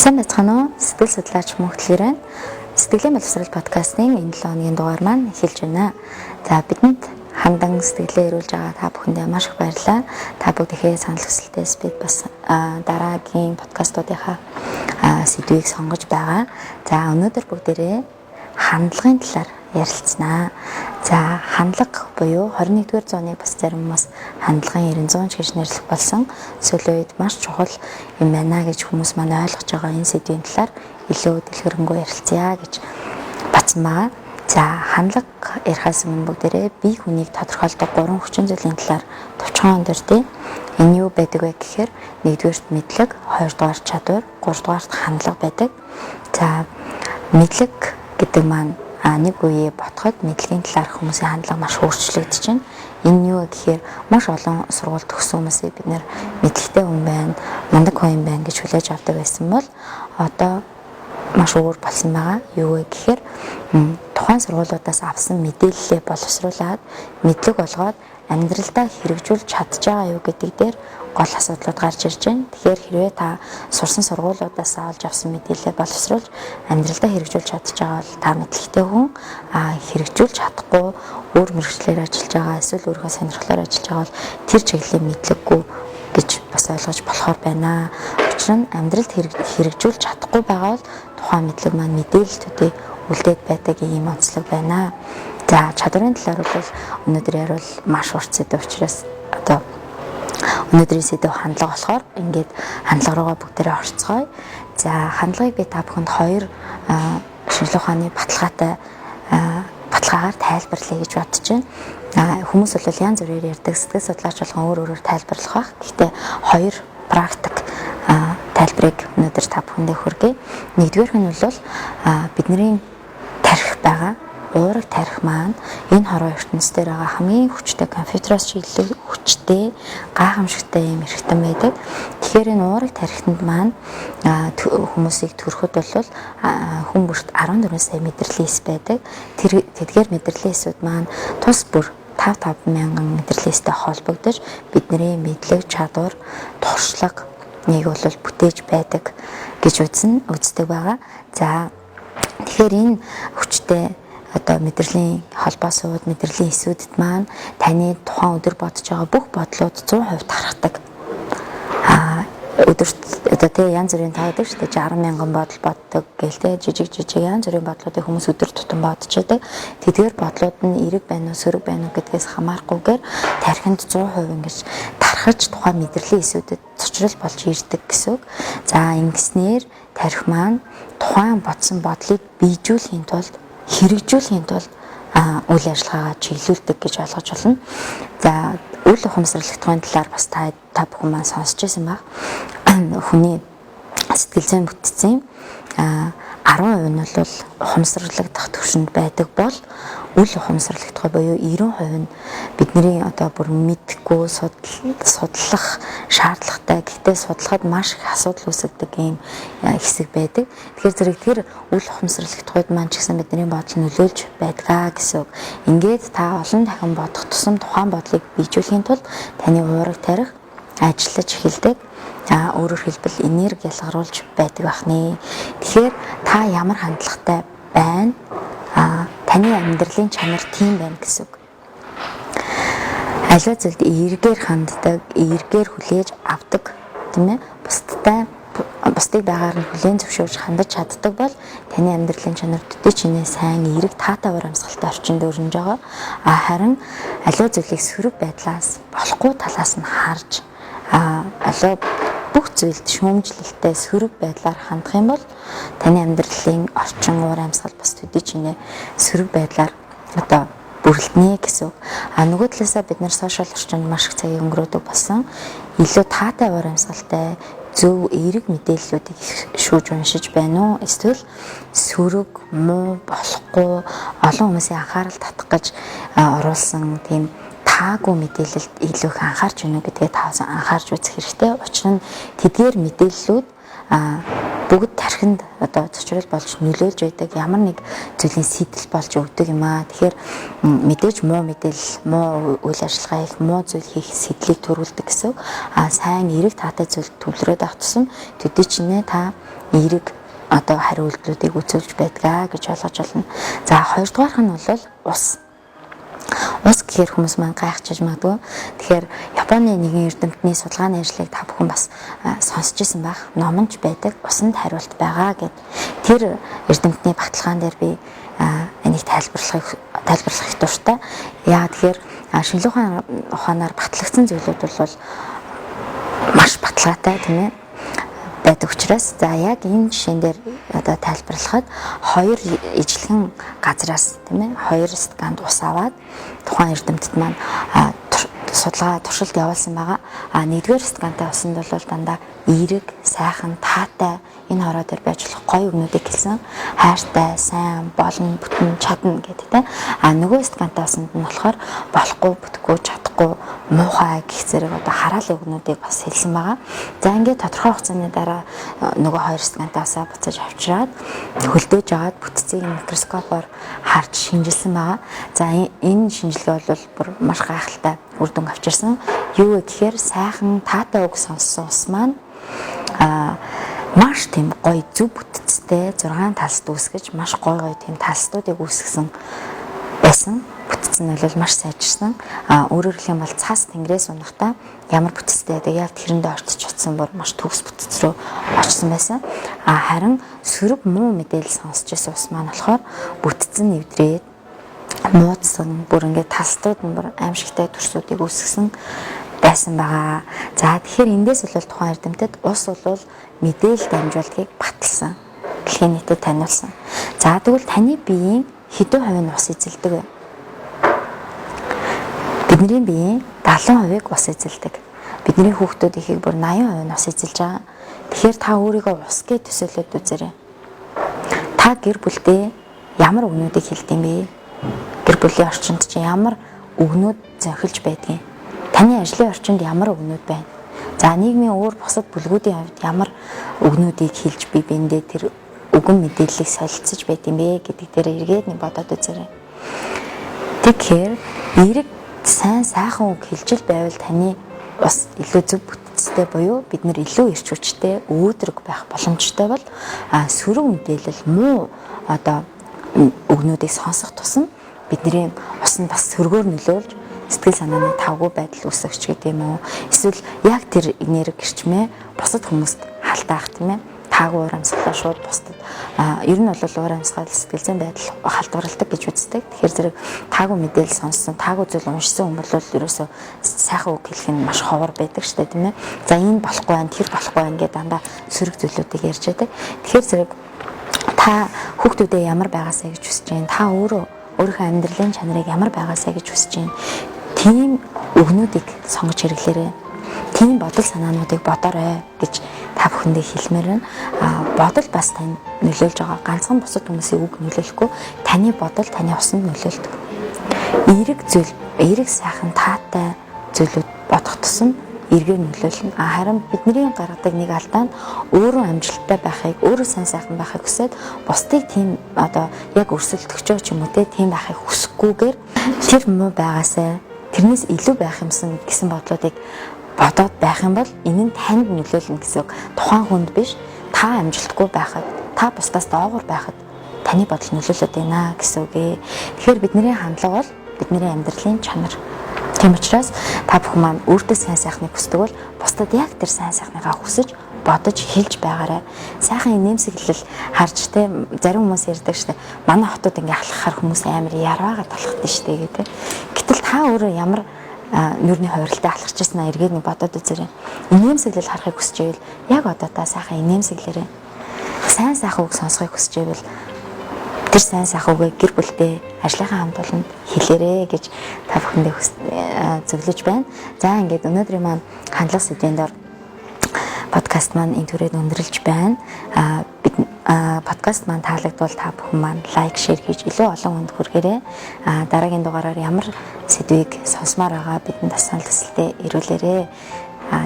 Сайн байцгаана уу? Сэтгэл судлаач мөнхлөрөө Сэтгэлийн боловсрол подкастын энэ 7 хоногийн дугаар маань эхэлж байна. За бидэнд хандан сэтгэлээ өрүүлж байгаа та бүхэндээ маш их баярлалаа. Та бүдийнхээ санал хүсэлтээс бид бас дараагийн подкастуудынхаа сэдвийг сонгож байгаа. За өнөөдөр бүгдээрээ хандлагын талаар ярилцсанаа. За хандлага буюу 21-р зууны бас зарим хүмүүс хандлагын 90 ч гэж нэрлэх болсон сүүлийн үед маш чухал юм байна гэж хүмүүс маань ойлгож байгаа энэ сэдвийн талаар илүү дэлгэрэнгүй ярилцъя гэж батсан байгаа. За хандлага ярихаас өмнө бүгдээрээ бие хүнийг тодорхойлдог 3 хүчин зүйлийн талаар товчхон өндөртөө. Энэ юу байдаг вэ гэхээр нэгдүгээрт мэдлэг, хоёрдугаарт чадвар, гуравдугаарт хандлага байдаг. За мэдлэг гэдэг маань нэг үе ботход мэдлэгийн талаар хүмүүсийн хандлага маш өөрчлөгдөж байна. Энэ юу гэхээр маш олон сургууль төгссөн хүмүүсийг бид нэр мэдлэгтэй хүн байна, мундаг хүн юм байна гэж хүлээж авдаг байсан бол одоо маш өөр болсон байгаа. Юу вэ гэхээр тухайн сургуулиудаас авсан мэдээллээ боловсруулад мэдлэг болгоод амьдралдаа хэрэгжүүлж чадж байгаа юу гэдэг дээр гол асуудлууд гарч ирж байна. Тэгэхээр хэрвээ та сурсан сургуулиудаас олж авсан мэдээлэлээ боловсруулж амьдралдаа хэрэгжүүлж чадж байгаа бол та мэдлэгтэй хүн, хэрэгжүүлж чадахгүй өөр мэргэжлээр ажиллаж байгаа эсвэл өөрийнхөө сонирхлоор ажиллаж байгаа бол тэр чиглэлийн мэдлэггүй гэж бас ойлгож болохоор байна. Учир нь амьдралд хэрэгжүүлж чадахгүй байгаа бол тухайн мэдлэг маань мэдээлэлтүүдээ үлдээд байдаг ийм онцлог байна. За чадварын талаар бол өнөөдөр ярил маш урт сэдв учраас одоо өнөөдрийн сэдв хандлага болохоор ингээд хандлага руугаа бүгдээрээ орцгоё. За хандлагыг би та бүхэнд хоёр шинжлэх ухааны баталгаагаар тайлбарлая гэж бодож байна. Хүмүүс бол янз бүрээр ярьдаг, сэтгэл судлаач болгон өөрөөр тайлбарлах байх. Гэхдээ хоёр практик тайлбарыг өнөөдөр та бүхэндээ хүргэе. Нэгдүгээрх нь бол бидний тарих байгаа уурэг тарих маань энэ хорвоо ертөнцийн дээр байгаа хамгийн хүчтэй компьютероос илүү хүчтэй гайхамшигтай юм хэрэгтэн байдаг. Тэгэхээр энэ уурэг тарихтанд маань хүмүүсийг төрөхөд бол хүн бүрт 14 сая мэдрэлийн эс байдаг. Тэдгээр мэдрэлийн эсүүд маань тус бүр 5 мянган мэдрэлийн эстэй холбогдож бидний мэдлэг, чадвар, туршлага нэг бол бүтээж байдаг гэж үздэг байгаа. За тэгэхээр энэ хүчтэй одоо мэдрэлийн холбоосууд, мэдрэлийн эсүүдэд маань таны тухайн өдөр бодож байгаа бүх бодлууд 100% тархдаг. Өдөрт одоо тэг янз бүрийн таадаг шүү дээ 60 мянган бодол боддог гэлтэй жижиг янз бүрийн бодлуудыг хүмүүс өдөр тутам бодож байдаг. Тэдгээр бодлууд нь эерэг байна уу, сөрөг байна уу гэдгээс хамаарахгүйгээр тархинд 100% ингэж тархаж тухайн мэдрэлийн эсүүдэд цочрол болж ирдэг гэсэн үг. За ингэснээр тархи маань тухайн бодсон бодлыг биежүүлэхийн тулд хэрэгжүүлэхийн тулд үйл ажиллагаагаа чиглүүлдэг гэж ойлгож болно. За үйл ухамсарлагтгын талаар бас та бүхэн маань сонсч байсан баг. Хүний сэтгэл зүйн бүтцийн 10% нь бол ухамсарлагдах түвшинд байдаг бол үл ухамсарлагдах буюу 90% нь бидний одоо бүр мэдхгүй судлах шаардлагатай. Гэхдээ судлахад маш их асуудал үүсгдэг ийм хэсэг байдаг. Тэгэхээр зэрэг тэр үл ухамсарлагдахуйд маань ч гэсэн бидний бодол нөлөөлж байдгаа гэсэн үг. Ингээд та олон дахин бодох тусам тухайн бодлыг биежүүлэхийн тулд таны уурэг тарих ажиллаж эхэлдэг. Өөрөөр хэлбэл энерги ялгаруулж байдаг бахны. Тэгэхээр та ямар хандлагатай байна? Таны амьдралын чанар тийм байна гэсэн үг. Аливаа зүйлд эргээр ханддаг, эргээр хүлээж авдаг, тийм ээ? Бусдыг байгаар нь хүлээн зөвшөөрж хандаж чаддаг бол таны амьдралын чанар төдий чинээ сайн, эрэг, таатай урамсгалтай орчинд өрнөж байгаа. Харин аливаа зүйлийг сөрөг байдлаас, болохгүй талаас нь харж аливаа бүх зүйлд шүүмжлэлтэй сөрөг байдлаар хандах юм бол таны амьдралын орчин уур амьсгал бас төдий чинээ сөрөг байдлаар одоо бүрэлдэнэ гэсэн үг. Нөгөө талаасаа бид нар сошиал орчинд маш их цагийг өнгөрөөдөг болсон. Илүү таатай уур амьсгалтай зөв эерэг мэдээллүүдийг шүүж уншиж байна уу? Эсвэл сөрөг, муу, болохгүй олон хүмүүсийн анхаарал татах гэж оруулсан тийм таагүй мэдээлэлд илүү их анхаарч байна гэдгээ таасан анхаарч үзэх хэрэгтэй. Учир нь тэдгээр мэдээллүүд бүгд тархинд одоо цочрол болж нөлөөлж байдаг ямар нэг зүйлийн сэтэл болж өгдөг юм аа. Тэгэхээр мэдээж муу мэдээлэл, муу үйл ажиллагаа их, муу зүйл хийх сэтлийг төрүүлдэг гэсэн. Сайн эрэг таатай зүйл төвлөрөөд авах тусам төдий чинээ та эерэг одоо хариу үйлдэлүүдийг үзүүлж байдгаа гэж ойлгож байна. За хоёрдугаарх нь бол ус. Ус гэхээр хүмүүс маань гайхчихж магадгүй. Тэгэхээр Японы нэгэн эрдэмтний судалгааны ажлыг та бүхэн бас сонсч ирсэн байх. Номонч байдаг. Усанд хариулт байгаа гэд. Тэр эрдэмтний баталгаан дээр би энийг тайлбарлах их дуртай. Яа тэгэхээр шинжилгээ ухаанаар батлагдсан зүйлүүд бол маш баталгаатай тийм ээ байдаг учраас за яг энэ жишээн дээр одоо тайлбарлахад хоёр ижлэгэн газраас тийм ээ хоёр стаканд ус аваад тухайн эрдэмтэд маань судалгаа туршилт явуулсан байгаа. Нэгдүгээр стакантай усанд бол дандаа эерэг, сайхан, таатай энэ хороо дээр байж болох гоё өгнүүдийг хэлсэн. Хайртай, сайн, болно, бүтэн, чадна гэдэг тийм. Нөгөө стакантай усанд нь болохоор болохгүй, бүтэхгүй, чадахгүй, муухай гэх зэрэг одоо хараалын өгнүүдийг бас хэлсэн байгаа. За ингээд тодорхой хугацааны дараа нөгөө хоёр стакантай усаа буцаж авчираад хөлдөөж агаад бүтцийг микроскопоор харж шинжилсэн байгаа. За энэ шинжилгээ бол бүр маш гайхалтай үр дүн авчирсан. Юу вэ гэхээр сайхан таатай үг сонссон ус маань маш тийм гоё зөв бүтцтэй 6 талст үүсгэж маш гоё тийм талстуудыг үүсгэсэн байсан. Бүтц нь бол маш сайжирсан. Өөрөөр хэлэх юм бол цаас тэнгэрээс унахтаа ямар бүтцтэй байдаг яг тэрэндээ орчиж утсан бүр маш төгс бүтц рүү очсон байсан. Харин сөрөг муу мэдээлэл сонсч байсан ус маань болохоор бүтц нь эвдрээд муудсан бүр ингээд талстууд нь бүр аимшигтай төрсүүдийг үүсгэсэн байсан байгаа. За тэгэхээр эндээс бол тухайн эрдэмтэд ус бол мэдээлэл дамжуулалтыг баталсан. Дэлхийн нийтэд таниулсан. За тэгвэл таны биеийн хэдэн хувийн ус эзэлдэг вэ? Бидний биеийн 70%-ийг ус эзэлдэг. Бидний хүүхдүүд ихийг бүр 80% нь ус эзэлж байгаа. Тэгэхээр та өөрийгөө ус гэж төсөөлөд үзээрэй. Та гэр бүлдээ ямар өгнүүдийг хэлдэм бэ? Гэр бүлийн орчинд чи ямар өгнүүд зохилж байдгийг? Таны ажлын орчинд ямар өгнүүд байна? За нийгмийн өөр бусад бүлгүүдийн хувьд ямар өгнүүдийг хэлж бие биендээ тэр үгэн мэдээллийг солилцож байд юм бэ гэдэг дээр эргээд нэг бодоод үзээрэй. Тэгэхээр эерэг сайн сайхан үг хэлжил байвал таны бас илүү зөв бүтцтэй буюу бид нар илүү эрч хүчтэй өөдрөг байх боломжтой бол сөрөг мэдээлэл муу одоо өгнүүдийг сонсох тусам бидний усанд бас сөргөөр нөлөөлж сэтгэл санааны тавгүй байдал үүсгэж гэдэг юм уу? Эсвэл яг тэр энерги гэрчмээ бусад хүмүүст халтаах тийм ээ? Таагүй уур амьсгалаа шууд бусдад ер нь бол уур амьсгал сэтгэл зүйн байдал халтуурладаг гэж үздэг. Тэгэхээр зэрэг таагүй мэдээлэл сонссон, таагүй зүйл уншсан хүн бол ерөөсөө сайхан үг хэлэх нь маш ховор байдаг шүү дээ тийм ээ? За энэ болохгүй байх, тэр болохгүй байх гэдэг дандаа сөрөг зүйлүүдийг ярьж байдаг. Тэгэхээр зэрэг та хүүхдүүдээ ямар байгаасаа гэж хүсэж байна? Та өөрийнхөө амьдралын чанарыг ямар байгаасаа гэж хүсэж байна? Тийм өгнүүдийг сонгож хэрэглээрэй. Тийм бодол санаануудыг бодоорой гэж та бүхэндээ хэлмээр байна. Бодол бас танд нөлөөлж байгаа. Ганцхан бусад хүмүүсийн үг нөлөөлөхгүй, таны бодол таны усанд нөлөөлдөг. Эерэг сайхан таатай зүйлүүд бодох тусам эргээр нөлөөлнө. Харин бидний гаргадаг нэг алдаа нь өөрөө амжилттай байхыг, өөрөө сайн сайхан байхыг хүсээд бусдыг тийм одоо яг өрсөлдөгчөө ч юм уу тийм байхыг хүсэхгүйгээр тэр муу байгаасаа тэрнээс илүү байх юмсан гэсэн бодлуудыг бодоод байх юм бол энэ нь танд нөлөөлнө гэсэн үг. Тухайн хүнд биш, та амжилтгүй байхад, та бусдаас доогуур байхад таны бодол нөлөөлөд байна гэсэн үг. Тэгэхээр бидний хандлага бол бидний амьдралын чанар. Тийм учраас та бүхэн маань өөртөө сайн сайхныг хүсдэг бол бусдад яг тэр сайн сайхныгаа хүсэж бодож хэлж байгаарай. Сайхан нэмсэглэл харж те зарим хүмүүс ярьдаг штэ. Манай хотод ингээ халахаар хүмүүс амар яраагаад алхахдаг штэ гэдэг. Гэтэл та өөрөө ямар нүрийн хувиралтай алхаж ирсэн эргээд нэг бодоод үзээрэй. Нэмсэглэл харахыг хүсэж байвал яг одоо та сайхан нэмсэглээрэй. Сайн сайхан үг сонсохыг хүсэж байвал тэр сайн сайхан үгийг гэр бүлдээ ажлынхаа хамт олонд хэлээрэй гэж та бүхэндээ зөвлөж байна. За ингээд өнөөдрийн маань хандлага сэдвийн дор подкаст маань энэ түрээд өндөрлөж байна. Подкаст маань таалагдвал та бүхэн маань лайк, шеэр хийж илүү олон хүнд хүргээрэй. Дараагийн дугаараар ямар сэдвийг сонсомоор байгаа бидэнд санал хүсэлтээ ирүүлээрэй.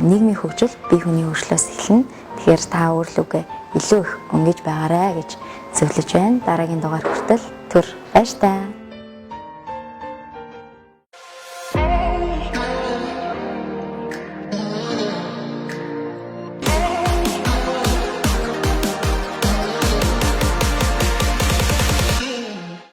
Нийгмийн хөгжил бие хүний хөгжлөөс эхэлнэ. Тэгэхээр та өөрлөгөө илүү их өнгөж байгаарай гэж зөвлөж байна. Дараагийн дугаар хүртэл түр баяр таа.